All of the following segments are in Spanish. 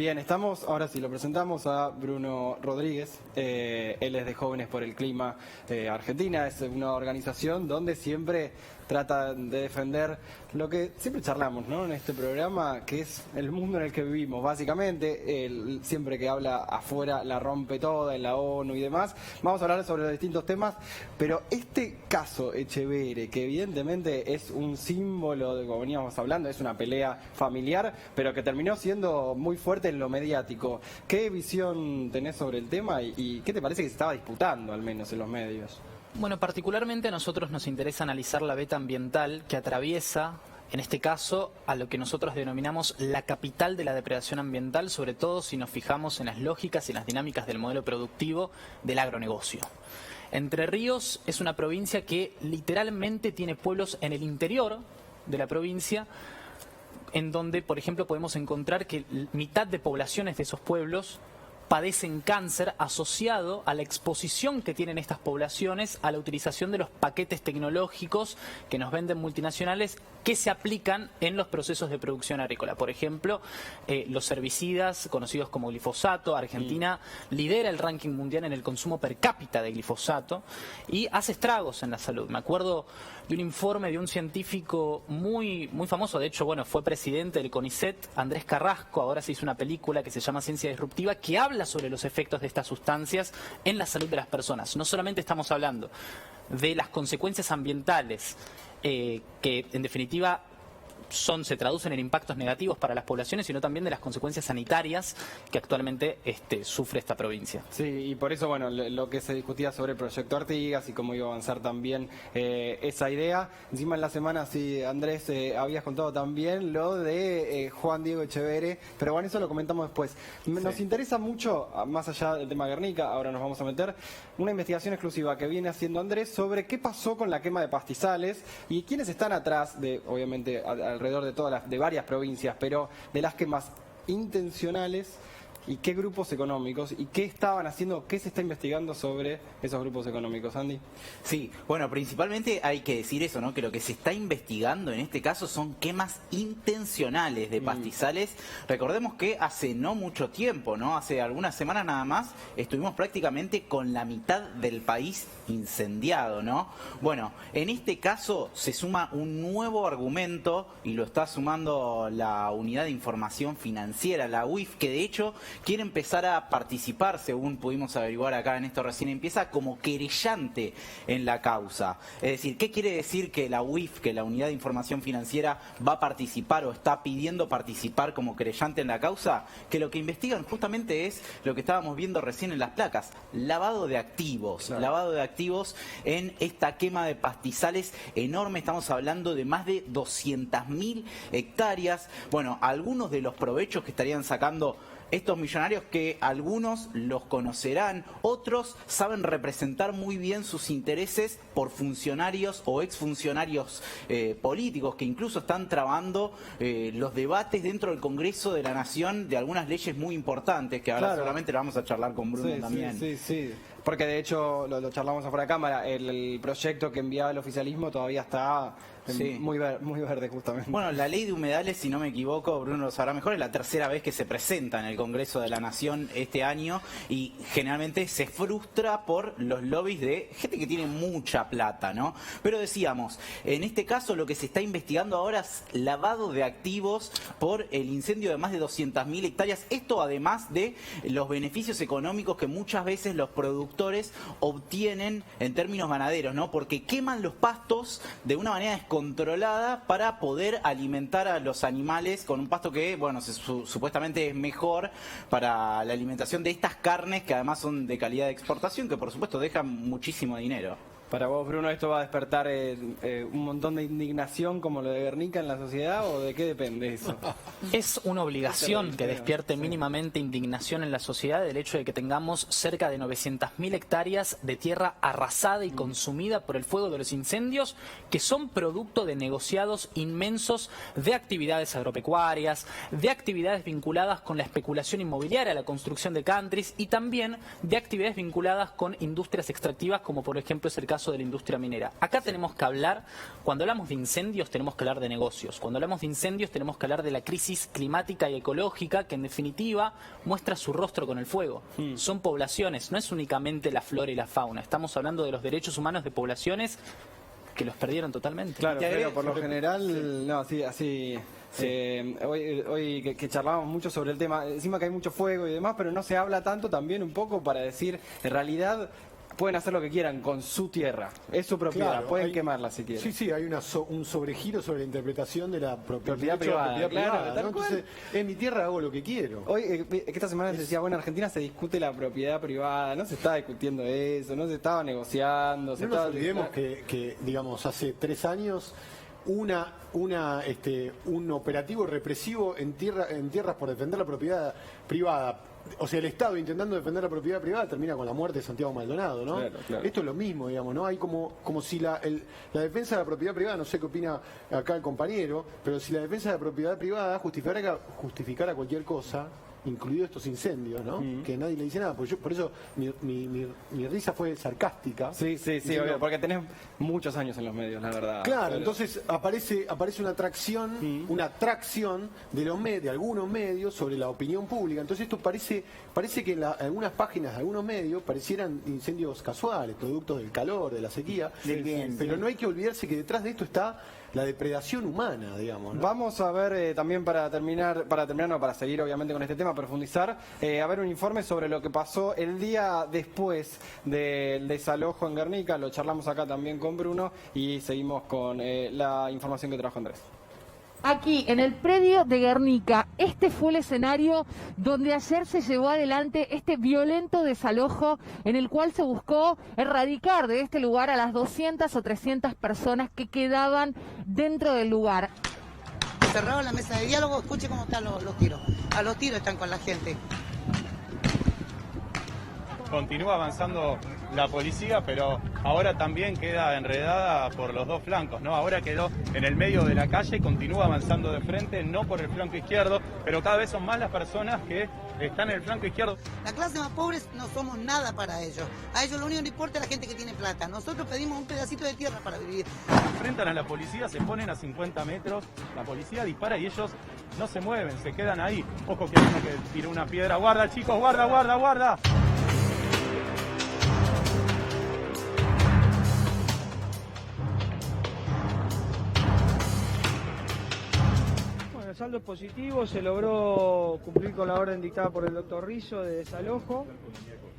Bien, ahora sí, lo presentamos a Bruno Rodríguez. Él es de Jóvenes por el Clima Argentina. Es una organización donde siempre trata de defender lo que siempre charlamos, ¿no?, en este programa, que es el mundo en el que vivimos, básicamente. Él, siempre que habla afuera, la rompe toda en la ONU y demás. Vamos a hablar sobre los distintos temas, pero este caso Echeverre, que evidentemente es un símbolo de, como veníamos hablando, es una pelea familiar, pero que terminó siendo muy fuerte en lo mediático. ¿Qué visión tenés sobre el tema y qué te parece que se estaba disputando, al menos en los medios? Bueno, particularmente a nosotros nos interesa analizar la beta ambiental que atraviesa, en este caso, a lo que nosotros denominamos la capital de la depredación ambiental, sobre todo si nos fijamos en las lógicas y las dinámicas del modelo productivo del agronegocio. Entre Ríos es una provincia que literalmente tiene pueblos en el interior de la provincia, en donde, por ejemplo, podemos encontrar que mitad de poblaciones de esos pueblos padecen cáncer asociado a la exposición que tienen estas poblaciones a la utilización de los paquetes tecnológicos que nos venden multinacionales que se aplican en los procesos de producción agrícola. Por ejemplo, los herbicidas conocidos como glifosato. Argentina lidera el ranking mundial en el consumo per cápita de glifosato y hace estragos en la salud. Me acuerdo de un informe de un científico muy famoso, de hecho, bueno, fue presidente del CONICET, Andrés Carrasco. Ahora se hizo una película que se llama Ciencia Disruptiva, que habla sobre los efectos de estas sustancias en la salud de las personas. No solamente estamos hablando de las consecuencias ambientales, que en definitiva se traducen en impactos negativos para las poblaciones, sino también de las consecuencias sanitarias que actualmente sufre esta provincia. Sí, y por eso, bueno, lo que se discutía sobre el proyecto Artigas y cómo iba a avanzar también esa idea. Encima en la semana, sí, Andrés, habías contado también lo de Juan Diego Echeverre, pero bueno, eso lo comentamos después. Nos interesa mucho, más allá del tema Guernica, ahora nos vamos a meter, una investigación exclusiva que viene haciendo Andrés sobre qué pasó con la quema de pastizales y quiénes están atrás de, obviamente, alrededor de varias provincias, pero de las quemas intencionales, y qué grupos económicos y qué estaban haciendo, qué se está investigando sobre esos grupos económicos, Andy. Sí, bueno, principalmente hay que decir eso, ¿no? Que lo que se está investigando en este caso son quemas intencionales de pastizales. Recordemos que hace no mucho tiempo, ¿no? Hace algunas semanas nada más, estuvimos prácticamente con la mitad del país incendiado, ¿no? Bueno, en este caso se suma un nuevo argumento y lo está sumando la Unidad de Información Financiera, la UIF, que de hecho quiere empezar a participar, según pudimos averiguar acá en esto recién empieza, como querellante en la causa. Es decir, ¿qué quiere decir que la UIF, que la Unidad de Información Financiera, va a participar o está pidiendo participar como querellante en la causa? Que lo que investigan justamente es lo que estábamos viendo recién en las placas, lavado de activos, claro. Lavado de activos en esta quema de pastizales enorme. Estamos hablando de más de 200.000 hectáreas. Bueno, algunos de los provechos que estarían sacando estos millonarios, que algunos los conocerán, otros saben representar muy bien sus intereses por funcionarios o exfuncionarios políticos, que incluso están trabando los debates dentro del Congreso de la Nación de algunas leyes muy importantes, que ahora claro, solamente lo vamos a charlar con Bruno también. Sí. Porque de hecho, lo charlamos afuera de cámara, el proyecto que enviaba el oficialismo todavía está muy verde justamente. Bueno, la ley de humedales, si no me equivoco, Bruno lo sabrá mejor, es la tercera vez que se presenta en el Congreso de la Nación este año y generalmente se frustra por los lobbies de gente que tiene mucha plata, ¿no? Pero decíamos, en este caso lo que se está investigando ahora es lavado de activos por el incendio de más de 200.000 hectáreas. Esto además de los beneficios económicos que muchas veces los productores obtienen en términos ganaderos, ¿no? Porque queman los pastos de una manera descontrolada para poder alimentar a los animales con un pasto que, bueno, supuestamente es mejor para la alimentación de estas carnes, que además son de calidad de exportación, que por supuesto dejan muchísimo dinero. Para vos, Bruno, ¿esto va a despertar un montón de indignación como lo de Guernica en la sociedad o de qué depende eso? Es una obligación que despierte mínimamente indignación en la sociedad el hecho de que tengamos cerca de 900.000 hectáreas de tierra arrasada y consumida por el fuego de los incendios, que son producto de negociados inmensos de actividades agropecuarias, de actividades vinculadas con la especulación inmobiliaria, la construcción de countries y también de actividades vinculadas con industrias extractivas, como por ejemplo es el caso caso de la industria minera. Acá tenemos que hablar, cuando hablamos de incendios tenemos que hablar de negocios, cuando hablamos de incendios tenemos que hablar de la crisis climática y ecológica que en definitiva muestra su rostro con el fuego. Son poblaciones, no es únicamente la flora y la fauna, estamos hablando de los derechos humanos de poblaciones que los perdieron totalmente. Claro, pero por lo general, no, así. Hoy que charlábamos mucho sobre el tema, encima que hay mucho fuego y demás, pero no se habla tanto también un poco para decir, en realidad pueden hacer lo que quieran con su tierra, es su propiedad, Claro, pueden quemarla si quieren. Sí, hay un sobregiro sobre la interpretación de la Propiedad propiedad privada, privada, tal ¿no? cual. Entonces, en mi tierra hago lo que quiero. Hoy, esta semana se decía, bueno, en Argentina se discute la propiedad privada, no se está discutiendo eso, no se estaba negociando. No nos olvidemos que, digamos, hace 3 años un operativo represivo en tierras por defender la propiedad privada, o sea, el Estado intentando defender la propiedad privada termina con la muerte de Santiago Maldonado, ¿no? Claro. Esto es lo mismo, digamos, ¿no? Hay como si la defensa de la propiedad privada, no sé qué opina acá el compañero, pero si la defensa de la propiedad privada justificara cualquier cosa, incluido estos incendios, ¿no? Que nadie le dice nada. Por eso mi risa fue sarcástica. Sí, diciendo, obvio, porque tenés muchos años en los medios, la verdad. Claro, entonces aparece una atracción de algunos medios sobre la opinión pública. Entonces esto parece que en algunas páginas de algunos medios parecieran incendios casuales, productos del calor, de la sequía. Pero no hay que olvidarse que detrás de esto está la depredación humana, digamos, ¿no? Vamos a ver también para seguir obviamente con este tema, profundizar, a ver un informe sobre lo que pasó el día después del desalojo en Guernica. Lo charlamos acá también con Bruno y seguimos con la información que trajo Andrés. Aquí, en el predio de Guernica, este fue el escenario donde ayer se llevó adelante este violento desalojo en el cual se buscó erradicar de este lugar a las 200 o 300 personas que quedaban dentro del lugar. Cerraron la mesa de diálogo, escuche cómo están los tiros. A los tiros están con la gente. Continúa avanzando la policía, pero ahora también queda enredada por los dos flancos, ¿no? Ahora quedó en el medio de la calle y continúa avanzando de frente, no por el flanco izquierdo, pero cada vez son más las personas que están en el flanco izquierdo. La clase más pobres no somos nada para ellos. A ellos lo único que importa es la gente que tiene plata. Nosotros pedimos un pedacito de tierra para vivir. Enfrentan a la policía, se ponen a 50 metros, la policía dispara y ellos no se mueven, se quedan ahí. Ojo que hay uno que tiró una piedra. Guarda, chicos, guarda, guarda, guarda. El saldo es positivo, se logró cumplir con la orden dictada por el doctor Rizzo de desalojo.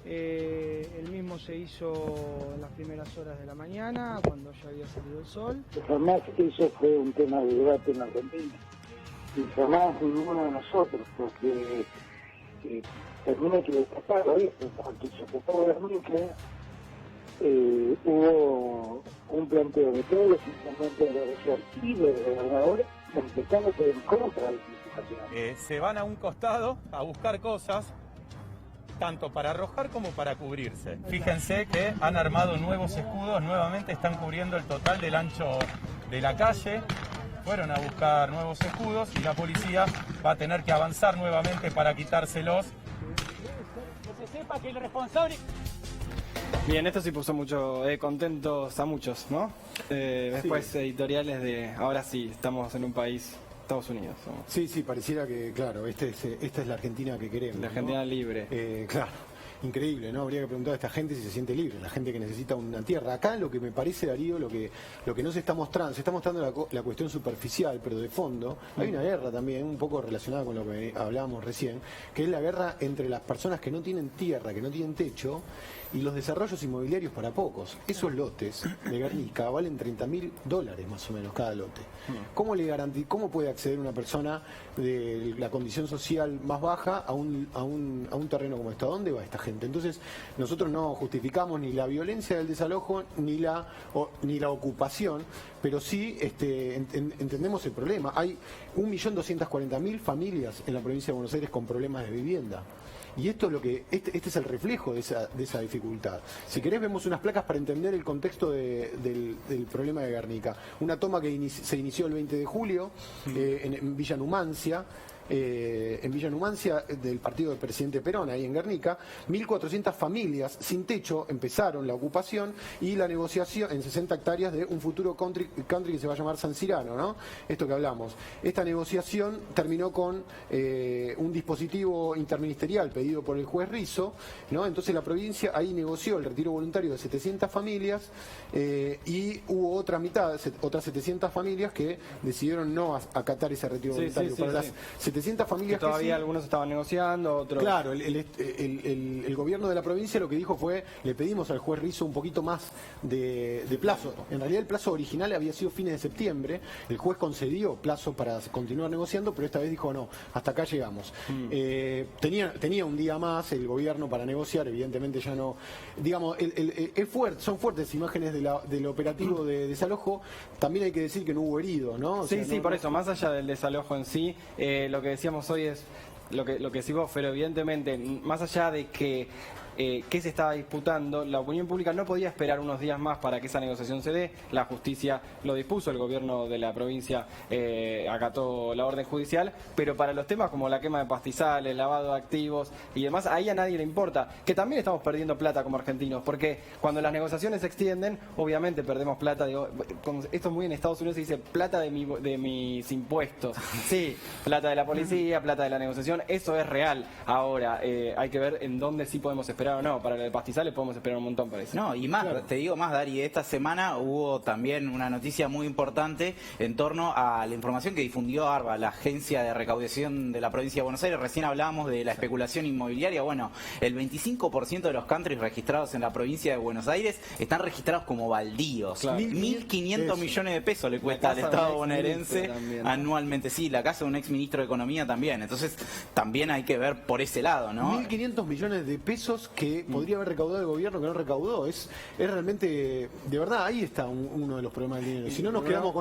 El mismo se hizo en las primeras horas de la mañana, cuando ya había salido el sol. Jamás eso fue un tema de debate en Argentina, y jamás ninguno de nosotros, porque también hay que destacarlo esto, cuando se ocupó Guernica, hubo un planteo de todos los intendentes de la región y de los gobernadores manifestándose en contra de la situación. Se van a un costado a buscar cosas, tanto para arrojar como para cubrirse. Fíjense que han armado nuevos escudos, nuevamente están cubriendo el total del ancho de la calle. Fueron a buscar nuevos escudos y la policía va a tener que avanzar nuevamente para quitárselos. Que se sepa que el responsable... Bien, esto sí puso mucho contentos a muchos, ¿no? Después editoriales de, ahora sí, estamos en un país, Estados Unidos. ¿No? Sí, pareciera que, claro, esta es la Argentina que queremos. La Argentina, ¿no? Libre. Claro, increíble, ¿no? Habría que preguntar a esta gente si se siente libre, la gente que necesita una tierra. Acá lo que me parece, Darío, lo que no se está mostrando la cuestión superficial, pero de fondo, hay una guerra también, un poco relacionada con lo que hablábamos recién, que es la guerra entre las personas que no tienen tierra, que no tienen techo, y los desarrollos inmobiliarios para pocos. Esos lotes de Guernica valen $30.000 más o menos cada lote. ¿Cómo puede acceder una persona de la condición social más baja a un terreno como este? ¿A dónde va esta gente? Entonces, nosotros no justificamos ni la violencia del desalojo ni la ocupación, pero sí entendemos el problema. Hay 1.240.000 familias en la provincia de Buenos Aires con problemas de vivienda. Y esto es lo que este es el reflejo de esa dificultad. Si querés vemos unas placas para entender el contexto del problema de Guernica. Una toma que se inició el 20 de julio en Villa Numancia, en Villa Numancia, del partido del presidente Perón, ahí en Guernica. 1.400 familias sin techo empezaron la ocupación y la negociación en 60 hectáreas de un futuro country que se va a llamar San Cirano, ¿no? Esto que hablamos. Esta negociación terminó con un dispositivo interministerial pedido por el juez Rizzo, ¿no? Entonces la provincia ahí negoció el retiro voluntario de 700 familias y hubo otra mitad, otras 700 familias que decidieron no acatar ese retiro voluntario. Para las 700 familias que todavía algunos estaban negociando, otros... Claro, el gobierno de la provincia lo que dijo fue, le pedimos al juez Rizzo un poquito más de plazo. En realidad el plazo original había sido fines de septiembre, el juez concedió plazo para continuar negociando, pero esta vez dijo no, hasta acá llegamos. Tenía un día más el gobierno para negociar, evidentemente ya no... Digamos, son fuertes imágenes del operativo de desalojo. También hay que decir que no hubo herido, ¿no? O sea, por eso, más allá del desalojo en sí, lo que decíamos hoy es lo que decís vos, pero evidentemente, más allá de que qué se estaba disputando, la opinión pública no podía esperar unos días más para que esa negociación se dé. La justicia lo dispuso, el gobierno de la provincia acató la orden judicial, pero para los temas como la quema de pastizales, lavado de activos y demás, ahí a nadie le importa, que también estamos perdiendo plata como argentinos, porque cuando las negociaciones se extienden, obviamente perdemos plata. Digo, esto es muy en Estados Unidos, se dice plata de mis impuestos. Sí, plata de la policía, plata de la negociación, eso es real. Ahora, hay que ver en dónde sí podemos esperar o no. Para el de pastizales podemos esperar un montón, parece. No, y más, claro. Te digo más, Dari, esta semana hubo también una noticia muy importante en torno a la información que difundió ARBA, la agencia de recaudación de la provincia de Buenos Aires. Recién hablábamos de la especulación inmobiliaria. Bueno, el 25% de los countries registrados en la provincia de Buenos Aires están registrados como baldíos. Claro. 1.500 millones de pesos le cuesta al Estado bonaerense anualmente. Sí, la casa de un exministro de Economía también. Entonces, también hay que ver por ese lado, ¿no? 1.500 millones de pesos que podría haber recaudado el gobierno que no recaudó. Es realmente, de verdad, ahí está uno de los problemas del dinero. Si no nos quedamos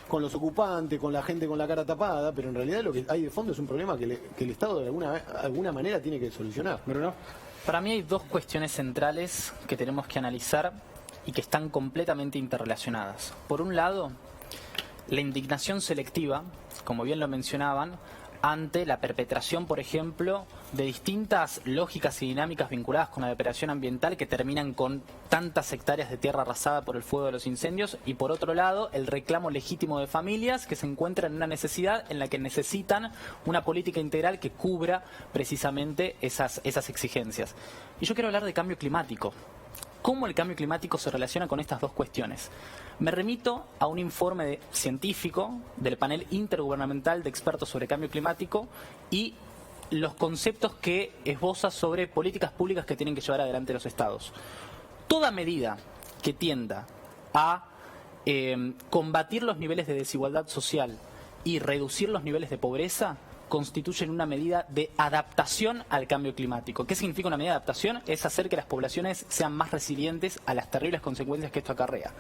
con los ocupantes, con la gente con la cara tapada, pero en realidad lo que hay de fondo es un problema que el Estado de alguna manera tiene que solucionar. Bruno. Para mí hay dos cuestiones centrales que tenemos que analizar y que están completamente interrelacionadas. Por un lado, la indignación selectiva, como bien lo mencionaban, ante la perpetración, por ejemplo, de distintas lógicas y dinámicas vinculadas con la depredación ambiental que terminan con tantas hectáreas de tierra arrasada por el fuego de los incendios, y por otro lado el reclamo legítimo de familias que se encuentran en una necesidad en la que necesitan una política integral que cubra precisamente esas exigencias. Y yo quiero hablar de cambio climático. ¿Cómo el cambio climático se relaciona con estas dos cuestiones? Me remito a un informe científico del panel intergubernamental de expertos sobre cambio climático y los conceptos que esboza sobre políticas públicas que tienen que llevar adelante los estados. Toda medida que tienda a combatir los niveles de desigualdad social y reducir los niveles de pobreza constituyen una medida de adaptación al cambio climático. ¿Qué significa una medida de adaptación? Es hacer que las poblaciones sean más resilientes a las terribles consecuencias que esto acarrea.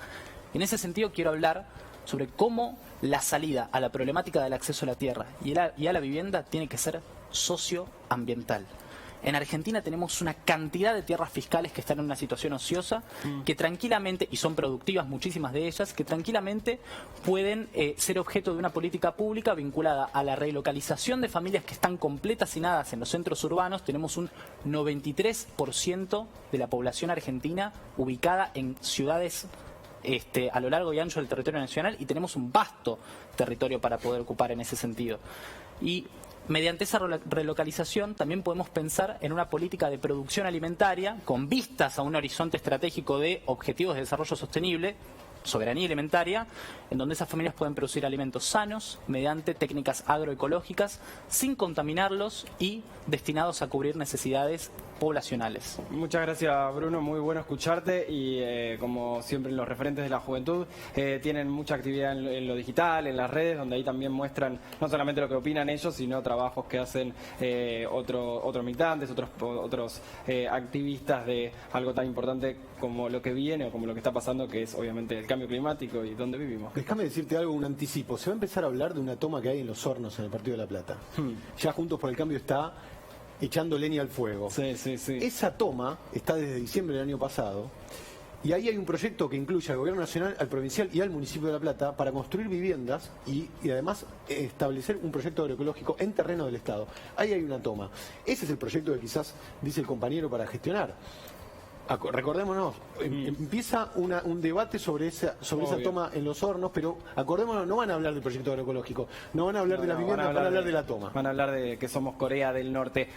En ese sentido quiero hablar sobre cómo la salida a la problemática del acceso a la tierra y a la vivienda tiene que ser socioambiental. En Argentina tenemos una cantidad de tierras fiscales que están en una situación ociosa, que tranquilamente, y son productivas muchísimas de ellas, que tranquilamente pueden ser objeto de una política pública vinculada a la relocalización de familias que están completamente en los centros urbanos. Tenemos un 93% de la población argentina ubicada en ciudades a lo largo y ancho del territorio nacional, y tenemos un vasto territorio para poder ocupar en ese sentido. Y mediante esa relocalización también podemos pensar en una política de producción alimentaria con vistas a un horizonte estratégico de objetivos de desarrollo sostenible, soberanía alimentaria, en donde esas familias pueden producir alimentos sanos mediante técnicas agroecológicas, sin contaminarlos y destinados a cubrir necesidades poblacionales. Muchas gracias, Bruno, muy bueno escucharte, y como siempre los referentes de la juventud tienen mucha actividad en lo digital, en las redes, donde ahí también muestran no solamente lo que opinan ellos, sino trabajos que hacen otros militantes, otros activistas de algo tan importante como lo que viene o como lo que está pasando, que es obviamente el cambio climático y dónde vivimos. Déjame decirte algo, un anticipo. Se va a empezar a hablar de una toma que hay en Los Hornos, en el Partido de La Plata. Ya Juntos por el Cambio está echando leña al fuego. Sí. Esa toma está desde diciembre del año pasado Y ahí hay un proyecto que incluye al gobierno nacional, al provincial y al municipio de La Plata para construir viviendas y además establecer un proyecto agroecológico en terreno del Estado. Ahí hay una toma. Ese es el proyecto que quizás dice el compañero para gestionar. Recordémonos, empieza un debate sobre esa toma en los hornos, pero acordémonos, no van a hablar del proyecto agroecológico, no van a hablar de la vivienda, van a hablar de la toma. Van a hablar de que somos Corea del Norte.